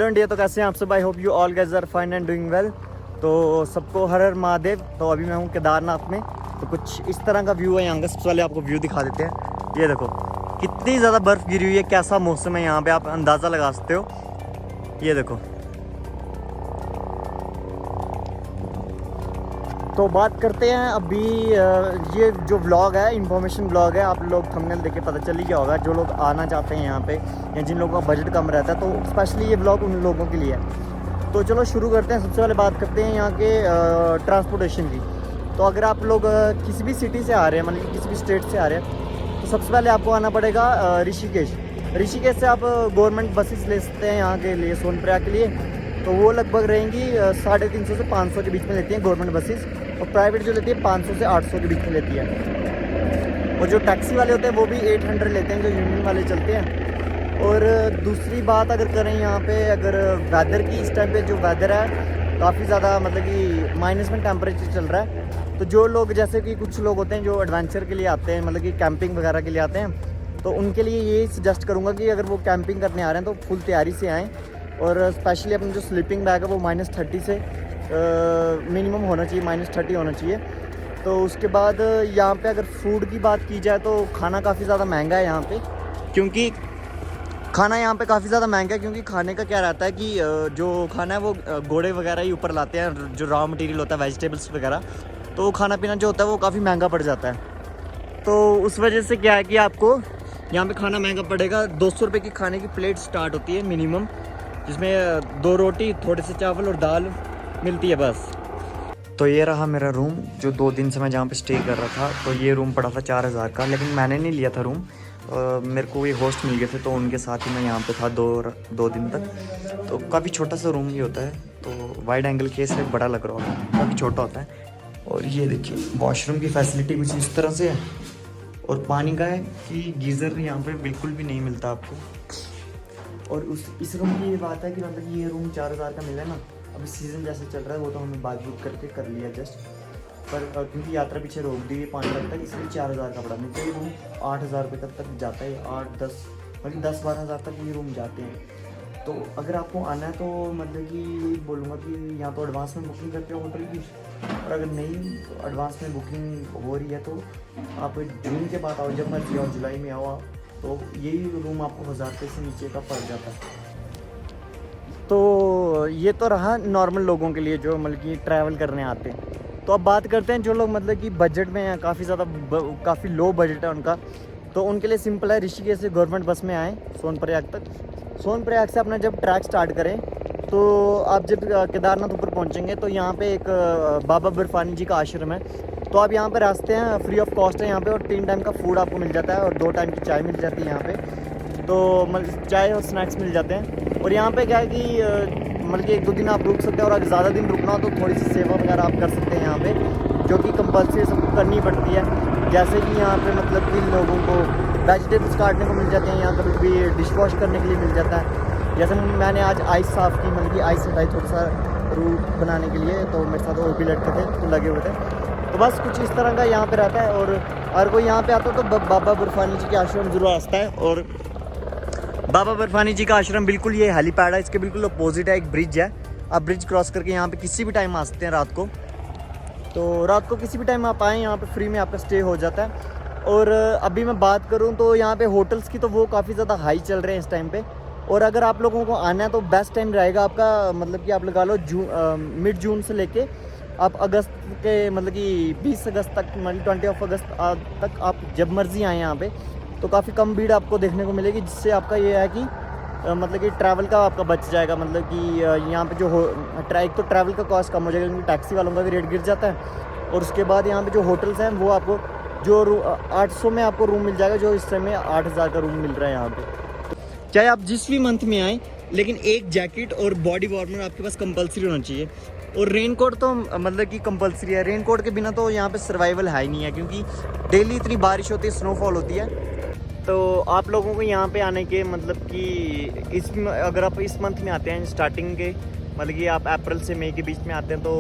Hello India, तो कैसे हैं आप सब? I hope you all guys are fine and doing well. तो सबको हर हर महादेव। तो अभी मैं हूँ केदारनाथ में। तो कुछ इस तरह का व्यू है यहाँ का। सबसे पहले आपको व्यू दिखा देते हैं। ये देखो कितनी ज़्यादा बर्फ़ गिरी हुई है, कैसा मौसम है यहाँ पे, आप अंदाज़ा लगा सकते हो। ये देखो। तो बात करते हैं अभी ये जो व्लॉग है, इन्फॉर्मेशन व्लॉग है। आप लोग थंबनेल देख के पता चल ही गया होगा। जो लोग आना चाहते हैं यहाँ पे या जिन लोगों का बजट कम रहता है, तो स्पेशली ये व्लॉग उन लोगों के लिए है। तो चलो शुरू करते हैं। सबसे पहले बात करते हैं यहाँ के ट्रांसपोर्टेशन की। तो अगर आप लोग किसी भी सिटी से आ रहे हैं, मतलब किसी भी स्टेट से आ रहे हैं, तो सबसे पहले आपको आना पड़ेगा ऋषिकेश। ऋषिकेश से आप गवर्नमेंट बसेस ले सकते हैं यहाँ के लिए, सोनप्रयाग के लिए। तो वो लगभग रहेंगी 350 से 500 के बीच में लेती हैं गवर्नमेंट बसेस। और प्राइवेट जो लेती है 500 से 800 के बीच में लेती है। और जो टैक्सी वाले होते हैं वो भी 800 लेते हैं, जो यूनियन वाले चलते हैं। और दूसरी बात अगर करें यहाँ पे, अगर वेदर की, इस टाइम पे जो वेदर है काफ़ी ज़्यादा, मतलब कि माइनस में टेम्परेचर चल रहा है। तो जो लोग, जैसे कि कुछ लोग होते हैं जो एडवेंचर के लिए आते हैं, मतलब कि कैंपिंग वगैरह के लिए आते हैं, तो उनके लिए ये सजेस्ट करूँगा कि अगर वो कैंपिंग करने आ रहे हैं तो फुल तैयारी से आएँ। और स्पेशली अपना जो स्लीपिंग बैग है वो -30 से मिनिमम होना चाहिए, -30 होना चाहिए। तो उसके बाद यहाँ पे अगर फूड की बात की जाए तो खाना काफ़ी ज़्यादा महंगा है यहाँ पे। क्योंकि खाना यहाँ पे काफ़ी ज़्यादा महंगा है, क्योंकि खाने का क्या रहता है कि जो खाना है वो घोड़े वगैरह ही ऊपर लाते हैं, जो रॉ मटेरियल होता है, वेजिटेबल्स वगैरह। तो खाना पीना जो होता है वो काफ़ी महंगा पड़ जाता है। तो उस वजह से क्या है कि आपको यहाँ पे खाना महंगा पड़ेगा। 200 रुपये की खाने की प्लेट स्टार्ट होती है मिनिमम, जिसमें 2 रोटी, थोड़े से चावल और दाल मिलती है बस। तो ये रहा मेरा रूम, जो 2 दिन से मैं जहाँ पे स्टे कर रहा था। तो ये रूम पड़ा था 4000 का, लेकिन मैंने नहीं लिया था रूम। मेरे को ये होस्ट मिल गए थे, तो उनके साथ ही मैं यहाँ पे था 2 दिन तक। तो काफ़ी छोटा सा रूम भी होता है। तो वाइड एंगल केस से बड़ा लग रहा होगा, काफ़ी छोटा होता है। और ये देखिए वॉशरूम की फैसिलिटी कुछ इस तरह से है। और पानी का है कि गीज़र यहाँ पर बिल्कुल भी नहीं मिलता आपको। और इस रूम की ये बात है कि मतलब ये रूम 4000 का मिला ना। अभी सीज़न जैसे चल रहा है, वो तो हमने बात बुक करके कर लिया जस्ट। पर क्योंकि यात्रा पीछे रोक दी है 5 लाख तक, इसलिए 4000 का पड़ा। नहीं तो ये रूम 8000 रुपये तक जाता है, 8-10 मतलब 10-12 हज़ार तक ये रूम जाते हैं। तो अगर आपको आना है तो मतलब कि यही बोलूँगा कि यहाँ तो एडवांस में बुकिंग करते हो होटल की। और अगर नहीं एडवांस में बुकिंग हो रही है तो आप जून के बाद आओ, जब मर्जी आओ, जुलाई में आओ। तो यही रूम आपको 1000 रुपये से नीचे का पड़ जाता है। तो ये तो रहा नॉर्मल लोगों के लिए जो मतलब कि ट्रैवल करने आते हैं। तो अब बात करते हैं जो लोग मतलब कि बजट में हैं, काफ़ी लो बजट है उनका। तो उनके लिए सिंपल है, ऋषिकेश से गवर्नमेंट बस में आएँ सोनप्रयाग तक। सोनप्रयाग से अपना जब ट्रैक स्टार्ट करें, तो आप जब केदारनाथ ऊपर पहुंचेंगे तो यहाँ पे एक बाबा बर्फानी जी का आश्रम है। तो आप यहाँ पे रास्ते हैं, फ्री ऑफ कॉस्ट है यहाँ पे। और 3 टाइम का फूड आपको मिल जाता है, और 2 टाइम की चाय मिल जाती है यहाँ पे। तो मतलब चाय और स्नैक्स मिल जाते हैं। और यहाँ पे क्या है कि मतलब कि 1-2 दिन आप रुक सकते हैं। और अगर ज़्यादा दिन रुकना हो तो थोड़ी सी सेवा वगैरह आप कर सकते हैं यहाँ पे, जो कि कंपल्सरी सबको करनी पड़ती है। जैसे कि यहाँ पे मतलब कि लोगों को वेजिटेबल्स काटने को मिल जाते हैं, यहाँ कभी भी डिश वॉश करने के लिए मिल जाता है। जैसे मैंने आज आइस साफ़ की, मतलब कि आइस हटाई थोड़ा सा रूट बनाने के लिए। तो मेरे साथ और भी लड़के थे तो लगे हुए थे। तो बस कुछ इस तरह का यहाँ पे रहता है। और अगर कोई यहाँ पे आता है तो बाबा बर्फानी जी के आश्रम जरूर आता है। और बाबा बर्फानी जी का आश्रम बिल्कुल ये हेलीपैड है, इसके बिल्कुल अपोजिट है, एक ब्रिज है। आप ब्रिज क्रॉस करके यहाँ पे किसी भी टाइम आ सकते हैं रात को। तो रात को किसी भी टाइम आप आएँ, यहाँ पे फ्री में आपका स्टे हो जाता है। और अभी मैं बात करूँ तो यहाँ पे होटल्स की, तो वो काफ़ी ज़्यादा हाई चल रहे हैं इस टाइम पे। और अगर आप लोगों को आना है तो बेस्ट टाइम रहेगा आपका, मतलब कि आप लगा लो मिड जून से लेके आप अगस्त के, मतलब कि 20 अगस्त तक, मतलब 20 अगस्त तक आप जब मर्जी आएँ यहाँ पे। तो काफ़ी कम भीड़ आपको देखने को मिलेगी, जिससे आपका ये है कि मतलब कि ट्रैवल का आपका बच जाएगा। मतलब कि यहाँ पे जो एक तो ट्रैवल का कॉस्ट कम हो जाएगा, क्योंकि टैक्सी वालों का भी रेट गिर जाता है। और उसके बाद यहाँ पे जो होटल्स हैं वो आपको जो 800 में आपको रूम मिल जाएगा, जो इस समय 8000 का रूम मिल रहा है यहाँ पे। चाहे आप जिस भी मंथ में आएँ, लेकिन एक जैकेट और बॉडी वार्मर आपके पास कंपलसरी होना चाहिए। और रेनकोट तो मतलब कि कंपलसरी है। रेनकोट के बिना तो यहाँ पे सर्वाइवल है ही नहीं है, क्योंकि डेली इतनी बारिश होती है, स्नोफॉल होती है। तो आप लोगों को यहाँ पे आने के मतलब कि अगर आप इस मंथ में आते हैं स्टार्टिंग के, मतलब कि आप अप्रैल से मई के बीच में आते हैं, तो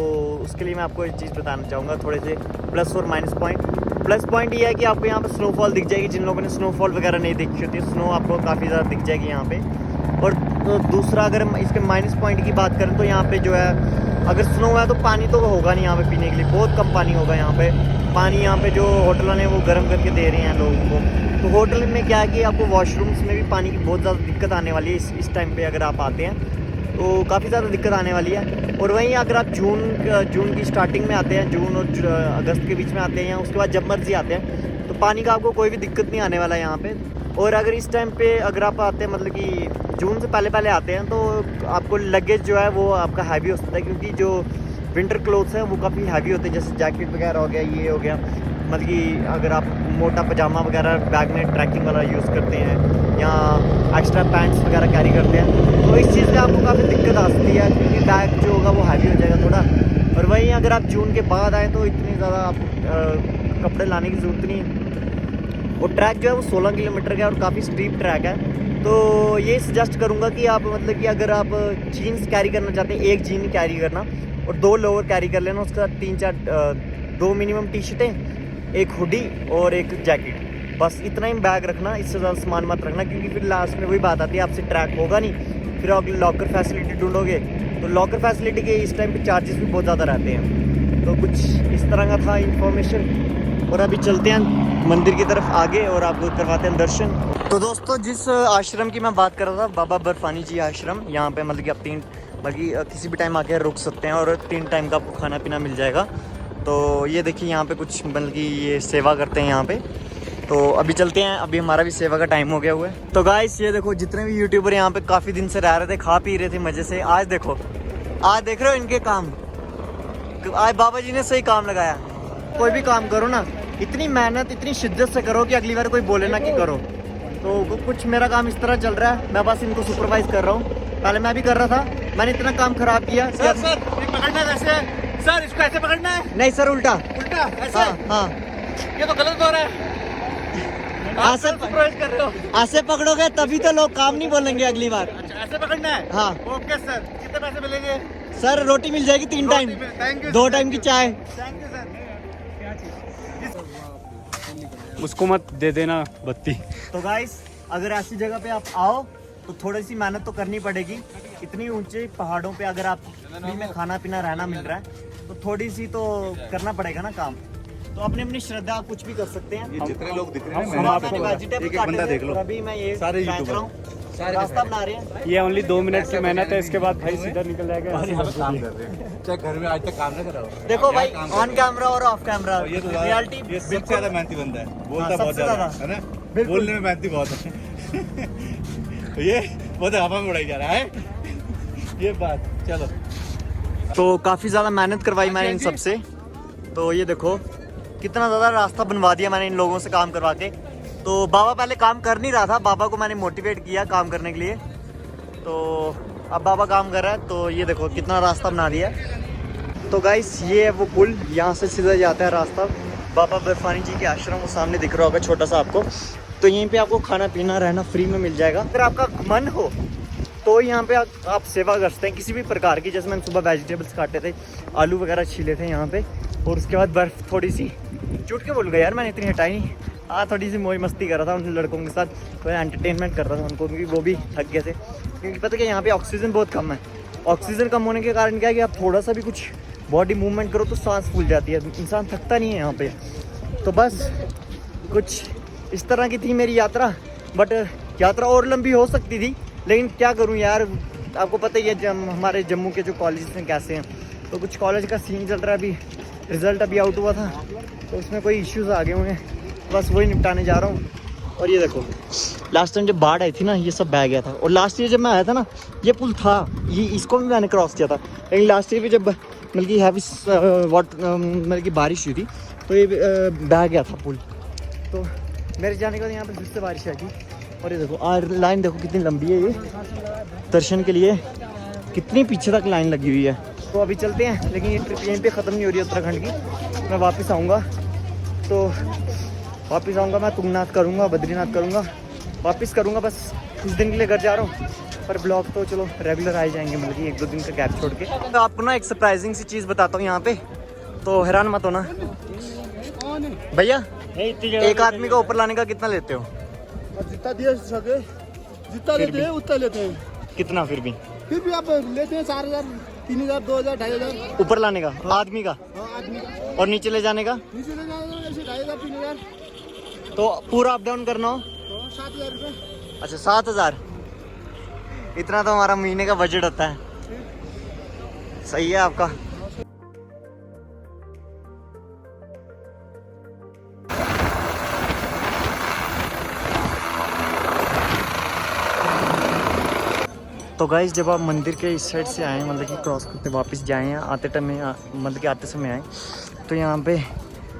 उसके लिए मैं आपको एक चीज़ बताना चाहूँगा, थोड़े से प्लस और माइनस पॉइंट। प्लस पॉइंट ये है कि आपको यहाँ पे स्नोफॉल दिख जाएगी, जिन लोगों ने स्नोफॉल वगैरह नहीं देखी होती है, स्नो आपको काफ़ी ज़्यादा दिख जाएगी यहाँ पे। और तो दूसरा अगर हम इसके माइनस पॉइंट की बात करें तो यहाँ पे जो है अगर स्नो है तो पानी तो होगा नहीं यहाँ पे पीने के लिए, बहुत कम पानी होगा यहाँ पे। पानी यहाँ पे जो होटल वाले हैं वो गर्म करके दे रहे हैं लोगों को। तो होटल में क्या है कि आपको वॉशरूम्स में भी पानी की बहुत ज़्यादा दिक्कत आने वाली है इस टाइम पे अगर आप आते हैं तो काफ़ी ज़्यादा दिक्कत आने वाली है। और वहीं अगर आप जून की स्टार्टिंग में आते हैं, जून और अगस्त के बीच में आते हैं, उसके बाद जब मर्जी आते हैं तो पानी का आपको कोई भी दिक्कत नहीं आने वाला है यहाँ पे। और अगर इस टाइम पे अगर आप आते हैं मतलब कि जून से पहले आते हैं तो आपको लगेज जो है वो आपका हैवी हो सकता है, क्योंकि जो विंटर क्लोथ्स हैं वो काफ़ी हैवी होते हैं, जैसे जैकेट वगैरह हो गया, ये हो गया। मतलब कि अगर आप मोटा पजामा वगैरह बैग में ट्रैकिंग वाला यूज़ करते हैं या एक्स्ट्रा पैंट्स वगैरह कैरी करते हैं तो इस चीज़ से आपको काफ़ी दिक्कत आ सकती है, क्योंकि बैग जो होगा वो हैवी हो जाएगा थोड़ा। और वहीं अगर आप जून के बाद आए तो इतनी ज़्यादा आप कपड़े लाने की ज़रूरत नहीं है। और ट्रैक जो है वो 16 किलोमीटर का है और काफ़ी स्टीप ट्रैक है। तो ये सजेस्ट करूँगा कि आप मतलब कि अगर आप जीन्स कैरी करना चाहते हैं, एक जीन कैरी करना और 2 लोअर कैरी कर लेना, उसके बाद 3-4 2 मिनिमम टी शर्टें, एक हुडी और एक जैकेट, बस इतना ही बैग रखना, इससे ज़्यादा सामान मत रखना, क्योंकि फिर लास्ट में वही बात आती है आपसे ट्रैक होगा नहीं, फिर आप लॉकर फैसिलिटी ढूंढोगे तो लॉकर फैसिलिटी के इस टाइम पे चार्जेस भी बहुत ज़्यादा रहते हैं। तो कुछ इस तरह का था इन्फॉर्मेशन। और अभी चलते हैं मंदिर की तरफ आगे और आपको करवाते हैं दर्शन। तो दोस्तों जिस आश्रम की मैं बात कर रहा था, बाबा बर्फानी जी आश्रम, यहाँ पे मतलब कि आप किसी भी टाइम आके रुक सकते हैं और 3 टाइम का आपको खाना पीना मिल जाएगा। तो ये देखिए यहाँ पे कुछ मतलब कि ये सेवा करते हैं यहाँ पे। तो अभी चलते हैं, अभी हमारा भी सेवा का टाइम हो गया हुआ है। तो गाइस ये देखो जितने भी यूट्यूबर यहाँ पे काफ़ी दिन से रह रहे थे, खा पी रहे थे मज़े से, आज देखो, आज देख रहे हो इनके काम। आज बाबा जी ने सही काम लगाया। कोई भी काम करो ना, इतनी मेहनत इतनी शिद्दत से करो कि अगली बार कोई बोले ना कि करो। तो कुछ मेरा काम इस तरह चल रहा है, मैं बस इनको सुपरवाइज कर रहा हूँ। पहले मैं भी कर रहा था, मैंने इतना काम खराब किया। सर पकड़ना है वैसे, सर इसको ऐसे पकड़ना है। नहीं सर, उल्टा ऐसे। हाँ ये तो गलत हो रहा है। ऐसे पकड़ोगे तभी तो लोग काम नहीं बोलेंगे अगली बार। अच्छा ऐसे पकड़ना है। हाँ ओके सर, कितने पैसे मिलेंगे? सर रोटी मिल जाएगी 3 टाइम, 2 टाइम की चाय। Thank you sir. उसको मत दे देना बत्ती। तो गाइस अगर ऐसी जगह पे आप आओ तो थोड़ी सी मेहनत तो करनी पड़ेगी। इतनी ऊंचे पहाड़ों पे अगर आप फ्री में खाना पीना रहना मिल रहा है तो थोड़ी सी तो करना पड़ेगा ना काम। तो अपनी अपनी श्रद्धा आप कुछ भी कर सकते हैं। ये जितने लोग दिख रहे हैं हम मैंने आपको आपको वेजिटेबल एक बंदा देख लो, अभी मैं ये सारे बेच यूट्यूबर। रहा हूँ, रास्ता बना रहे हैं। ये ओनली 2 मिनट की मेहनत है, इसके बाद भाई सीधा निकल जाएगा। काम कर रहे हैं, चाहे घर में आज तक काम ना करा हो। देखो भाई ऑन कैमरा और ऑफ कैमरा ये तो रियलिटी ये सबसे ज्यादा मेहनती बंदा है, बोलता हाँ, बहुत सबसे ज्यादा ज्यादा। है ना, बिल्कुल। बोलने में मेहनती बहुत है। ये बहुत हवा में उड़ाई जा रहा है ये बात। चलो तो काफ़ी ज़्यादा मेहनत करवाई मैंने इन सब से। तो ये देखो कितना ज़्यादा रास्ता बनवा दिया मैंने इन लोगों से काम करवा के। तो बाबा पहले काम कर नहीं रहा था, बाबा को मैंने मोटिवेट किया काम करने के लिए। तो अब बाबा काम कर रहा है। तो ये देखो कितना रास्ता बना दिया। तो गाइस ये है वो पुल, यहाँ से सीधा जाता है रास्ता बाबा बर्फानी जी के आश्रम। वो सामने दिख रहा होगा छोटा सा आपको। तो यहीं पे आपको खाना पीना रहना फ्री में मिल जाएगा। अगर आपका मन हो तो यहाँ पे आप सेवा कर सकते हैं किसी भी प्रकार की। जैसे मैंने सुबह वेजिटेबल्स काटे थे, आलू वगैरह छीले थे यहाँ पे, और उसके बाद बर्फ़ थोड़ी सी चुट के बोल गया यार, मैंने इतनी हटाई नहीं। हाँ थोड़ी सी मौज मस्ती कर रहा था उन लड़कों के साथ, थोड़ा एंटरटेनमेंट कर रहा था उनको, क्योंकि वो भी थक गए थे। क्योंकि पता है यहाँ पे ऑक्सीजन बहुत कम है। ऑक्सीजन कम होने के कारण क्या है कि आप थोड़ा सा भी कुछ बॉडी मूवमेंट करो तो सांस फूल जाती है, इंसान थकता नहीं है यहाँ पे। तो बस कुछ इस तरह की थी मेरी यात्रा। बट यात्रा और लंबी हो सकती थी, लेकिन क्या करूँ यार, आपको पता ही है हमारे जम्मू के जो कॉलेज हैं कैसे हैं। तो कुछ कॉलेज का सीन चल रहा है, अभी रिज़ल्ट अभी आउट हुआ था तो उसमें कोई इश्यूज़ आ गए होंगे, बस वही निपटाने जा रहा हूँ। और ये देखो लास्ट टाइम जब बाढ़ आई थी ना, ये सब बह गया था। और लास्ट ईयर जब मैं आया था ना, ये पुल था, ये इसको भी मैंने क्रॉस किया था। लेकिन लास्ट ईयर भी जब मतलब कि हैवी मतलब कि बारिश हुई थी तो ये बह गया था पुल। तो मेरे जाने के बाद यहाँ पर फिर से बारिश आई थी। और ये देखो लाइन देखो कितनी लंबी है, ये दर्शन के लिए कितनी पीछे तक लाइन लगी हुई है। तो अभी चलते हैं, लेकिन ये ट्रिप यहीं पे ख़त्म नहीं हो रही है उत्तराखंड की। मैं वापस आऊँगा, तो वापस आऊँगा मैं तुंगनाथ करूँगा, बद्रीनाथ करूँगा, वापस करूँगा। बस कुछ दिन के लिए घर जा रहा हूँ, पर ब्लॉग तो चलो रेगुलर आ जाएंगे, मतलब कि 1-2 दिन का गैप छोड़ के। तो आपको ना एक सरप्राइजिंग सी चीज़ बताता हूँ यहाँ पे, तो हैरान मत होना। भैया एक आदमी को ऊपर लाने का कितना लेते हो? जितना दिए सके, जितना लेते हैं उतना लेते हैं। कितना फिर भी आप लेते हैं 4,000, 3,000, 2,000, 2,500 ऊपर लाने का आदमी का आदमी का। और नीचे ले जाने का? नीचे ले जाएगा ऐसे 2,500, 3,000 तो पूरा अप डाउन करना हो तो 7,000 रुपये। अच्छा 7,000। इतना तो हमारा महीने का बजट होता है। सही है आपका। तो गाइस जब आप मंदिर के इस साइड से आए मतलब कि क्रॉस करते वापस जाएँ या आते टाइम में मतलब कि आते समय आए तो यहाँ पे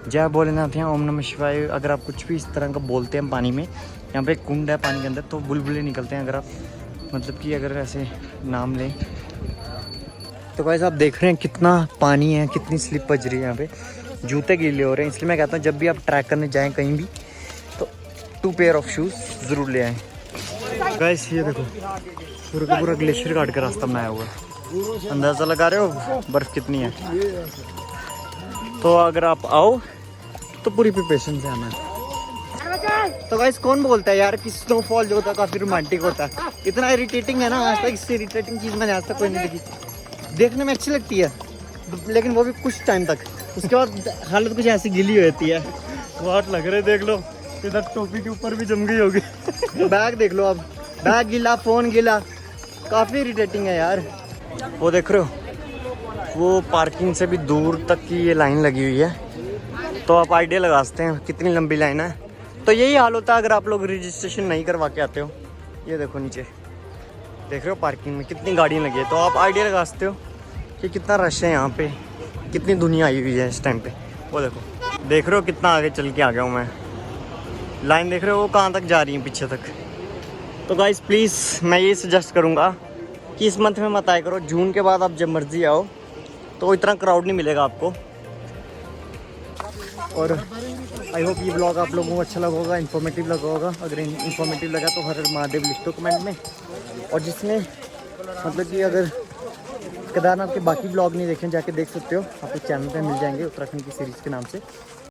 जय भोलेनाथ यहाँ ओम नमः शिवाय अगर आप कुछ भी इस तरह का बोलते हैं पानी में, यहाँ पे एक कुंड है पानी के अंदर तो बुलबुले निकलते हैं अगर आप मतलब कि अगर ऐसे नाम लें। तो गाइस आप देख रहे हैं कितना पानी है, कितनी स्लिप बज रही है यहाँ पे, जूते गीले हो रहे हैं। इसलिए मैं कहता हूँ जब भी आप ट्रैक करने जाएँ कहीं भी तो 2 पेयर ऑफ शूज़ ज़रूर ले आएँ। गाइस ये देखो पूरा का पूरा ग्लेशियर काट के रास्ता बनाया हुआ है। अंदाज़ा लगा रहे हो बर्फ़ कितनी है। तो अगर आप आओ तो पूरी प्रिपरेशन से आना है। तो गाइस कौन बोलता है यार कि स्नोफॉल जो होता है काफ़ी रोमांटिक होता है? इतना इरिटेटिंग है ना, आज तक इससे इरिटेटिंग चीज़ मैंने आज तक कोई नहीं देखी। देखने में अच्छी लगती है लेकिन वो भी कुछ टाइम तक, उसके बाद हालत कुछ ऐसी गिली हो जाती है। वाट लग रहे देख लो, इधर टोपी के ऊपर भी जम गई होगी। बैग देख लो, अब बैग गीला, फ़ोन गीला, काफ़ी इरिटेटिंग है यार। वो देख रहे हो वो पार्किंग से भी दूर तक की ये लाइन लगी हुई है। तो आप आइडिया लगा सकते हैं कितनी लंबी लाइन है। तो यही हाल होता है अगर आप लोग रजिस्ट्रेशन नहीं करवा के आते हो। ये देखो नीचे देख रहे हो पार्किंग में कितनी गाड़ियाँ लगी है। तो आप आइडिया लगा सकते हो कि कितना रश है यहाँ पे, कितनी दुनिया आई हुई है इस टाइम पे। वो देखो देख रहे हो कितना आगे चल के आ गया हूँ मैं। लाइन देख रहे हो वो कहाँ तक जा रही है पीछे तक। तो गाइस प्लीज़ मैं ये सजेस्ट करूँगा कि इस मंथ में मत आया करो। जून के बाद आप जब मर्जी आओ तो इतना क्राउड नहीं मिलेगा आपको। और आई होप ये ब्लॉग आप लोगों को अच्छा लगा होगा, इन्फॉर्मेटिव लगा होगा। अगर इन्फॉर्मेटिव लगा तो हर हर महादेव लिख दो कमेंट में। और जिसने मतलब कि अगर केदारनाथ के बाकी ब्लॉग नहीं देखें जाके देख सकते हो, आपको चैनल पे मिल जाएंगे उत्तराखंड की सीरीज़ के नाम से।